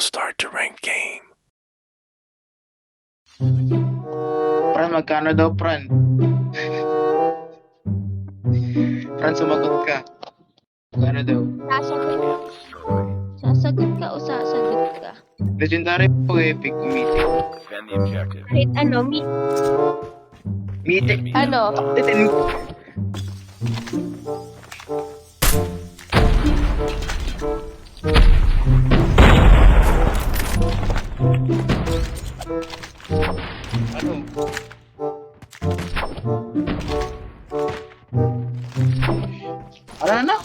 will start the ranked game. Fran, magkano daw, Fran? Fran, sumagot ka. Magkano daw? Sasagot ka o sasagot ka? Legendary po, epic, mythic. Defend the objective. Kahit ano, Mythic. ano? Ano? Ano na?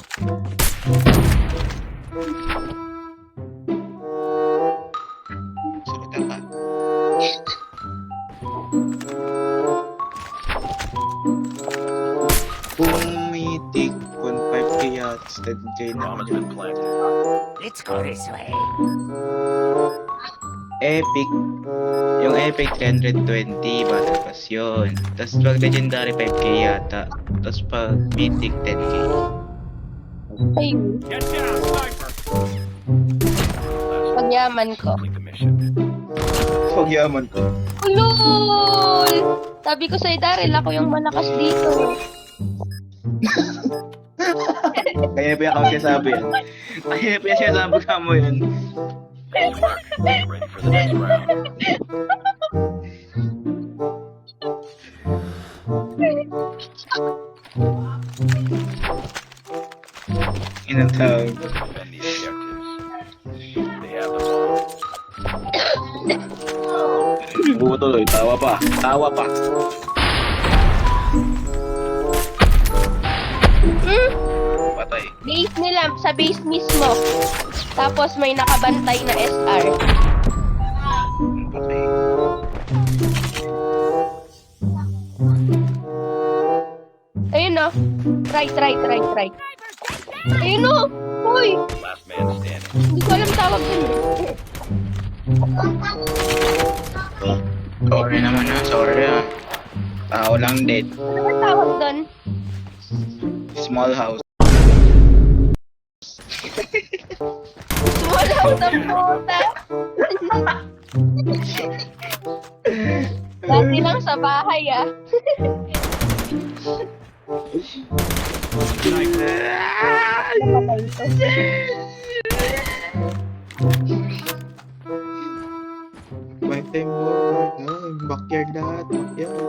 Salita ka. Kung mythic, 1.5k at 10k Bomb naman has yun. been planted. Let's go this way. Epic. Yung epic 320 battle pass yun. Tapos pag legendary 5k yata. Tapos pag mythic 10k. Ayun. Get down, sniper! Pagyaman ko. Complete the mission. Pag yaman ko. Ulul! Sabi ko sa'yo, Daryl, ako yung malakas dito. Kaya pa yung ako sinasabi yan. Kaya pa yung sinasabi ka mo yan. Nice work. Get ready for the next round. Inang tawag. Defend the objectives. They have the bomb. Butuloy, tawa pa. Tawa pa. Patay. Base nila, sa base mismo. Tapos may nakabantay na SR. Patay. Ayun o. Try. Ayun o. Uy! Last man standing. Hindi ko alam tawag dun. Sorry naman ha. Sorry ha. Tao lang dead. Ano ba tawag dun? Small house. Wala ko ng puta. Dati lang sa bahay ah. Napatay ito. My time board. Backyard lahat. Backyard.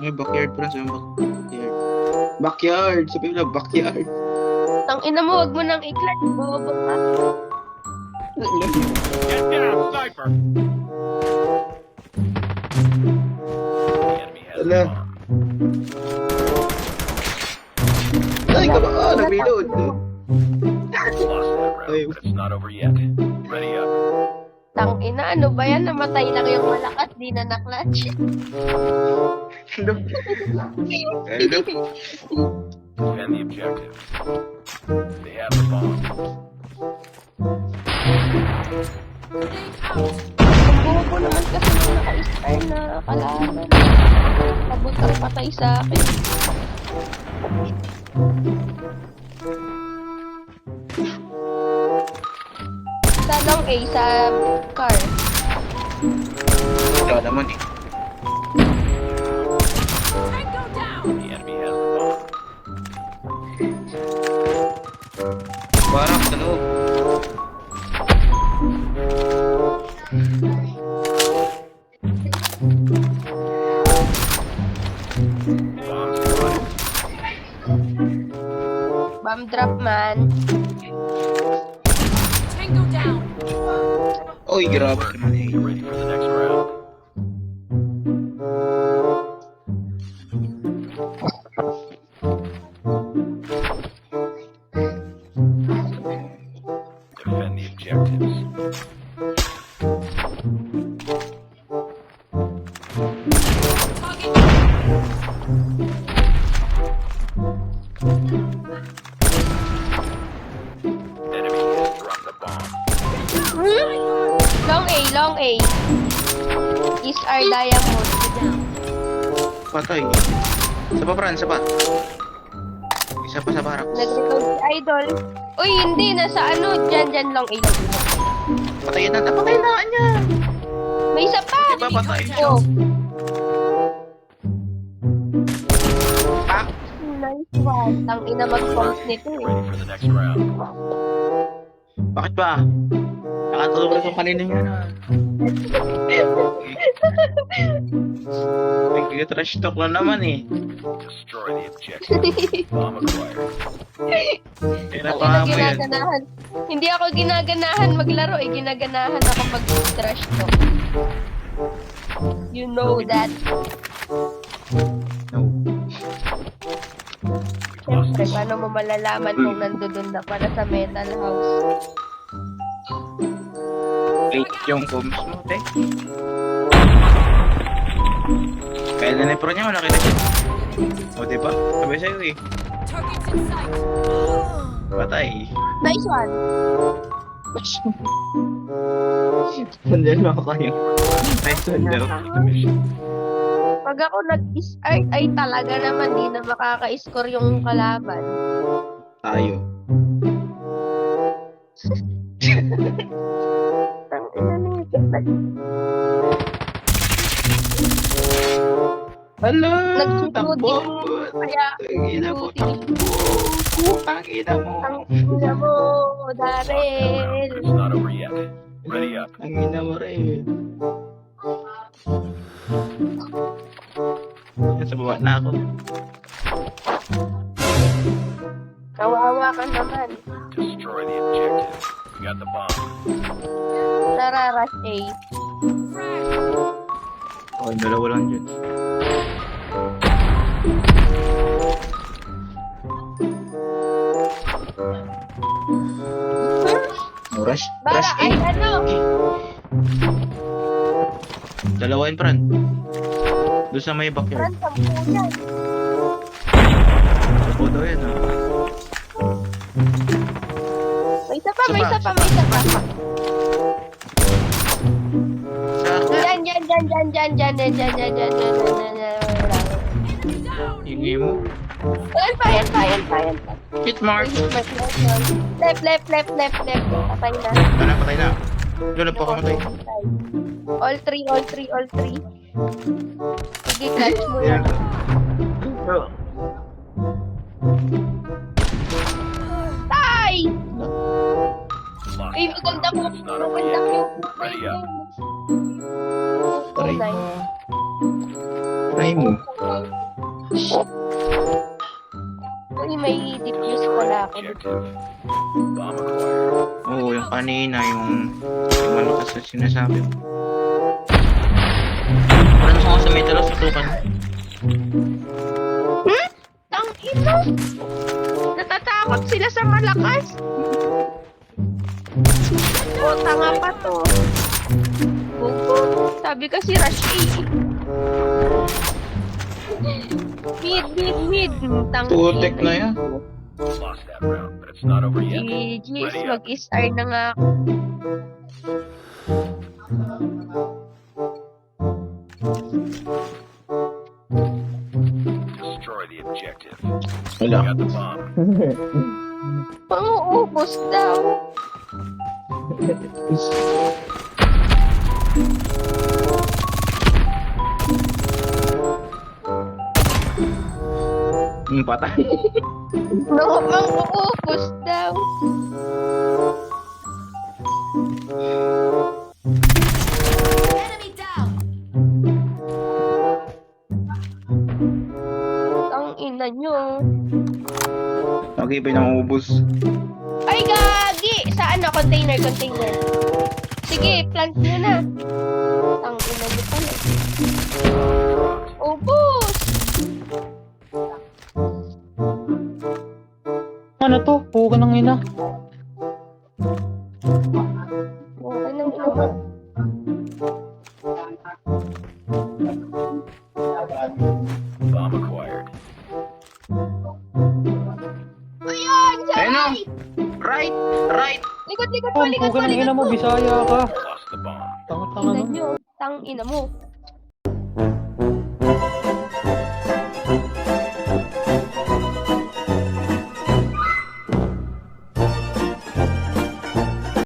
May backyard pa sa backyard. Backyard! Sabi mo na backyard. Tang ina mo, wag mo nang iklat. Bobo ka. Get down, sniper! The enemy has the Ala. bomb. Ay, kabaka! Nag-reload! Lost that Ay. round, but it's not over yet. Ready up. Tang ina, ano ba yan? Namatay lang yung malakas, di na na-clutch. Hello? Hello? Defend the objective. They have the bomb. Ang bobo naman kasi nung naka-star na kalaban. Abot ang patay sa akin. Sa long A, sa car. Ikaw naman eh. The enemy has the bomb. Parang sa loob. Bombs spotted. Bomb drop man. Oy, grabe naman eh. Get ready for the next round. Defend the objectives. Enemy has dropped the bomb. Long A. Is our diamond. Patay. Isa pa, Fran, isa pa. Isa pa sa barracks. Nag-reload si Idol. Uy, hindi. Nasa ano, dyan lang ilaw. Patayin na niya. May isa pa! Di ba patayin siya? Oh, Pak! nice one. Tangina mag-bounce nito eh. Ready for the next round. Bakit ba? Nakatulog na itong kanina yun. Nag-trash talk lang naman eh. Destroy the objective. Bomb acquired. Kaya Ang pa ina mo yan. ginaganahan. Hindi ako ginaganahan maglaro eh. Ginaganahan ako mag-trash talk. You know that. No. Siyempre, paano mo malalaman kung nandoon na para sa metal house? Fake yung bombs mo, te. Kaya na pro niya, malaki na siya. O, diba? Sabi sa'yo eh. Patay. Nice one. Sundalo ako kayo. Nice sundalo. The mission. Pag ako nag-start ay talaga naman di na makaka-score yung kalaban. Tayo. Ang ina nito. Hala! Nagsusuti. Kaya, Ang ina mo, takbo! Ang ina mo! ang ina mo, Daryl. It's not over yet. Ready up. Ang ina mo rin. Sa baba na ako. Kawawa ka naman. Destroy the objective. We got the bomb. Tara, rush A. Oh, dalawa lang dyan. Rush Para ay A. ano? Dalawa yun, Fran. Doon sa may backyard. Saan sampu yan? Ako daw yan, ah. May isa pa, may isa pa, may isa pa. Sa akin. Dyan. Hingi mo. Yan pa. Hit mark. Left. Patay na. Patay na. Doon na po kamatay. All three. Sige, clutch mo yan. Oh. Tay! Lost Ay, that maganda round, mo. but it's not over Maganda yet. mo. Ready up. Try. Nice. Try mo. Uy, may diffuse pala ako dito. Objective. Bomb acquired. Oo, yung kanina, yung ano kasi sinasabi ko. Parang ako sa metal house, tutukan. Tangina! Natatakot sila sa malakas. O, tanga pa to. Bugo. Sabi kasi rush A. Mid. Tangina. Putek na yan. Lost that round, but it's not over yet. GG's, mag-star na nga ako. Destroy the objective. Wala. We got the bomb. Pang-uubos daw. Patay. No, mang-uubos daw. Enemy down. Ang ina nyo. Okay, pa yung ubos. Ay, gagi! Sa ano? Container. Sige, plant nyo na. Ang ina nyo pala. Ubos! Ano to? Puka ng ina. Okay nang ina. Bomb acquired. Ayan! Ayun o! Sabay! Right! Likod Puka ng ina mo, Bisaya ka. Lost the bomb. Tanga-tanga Ina mo. nyo. Tang ina mo.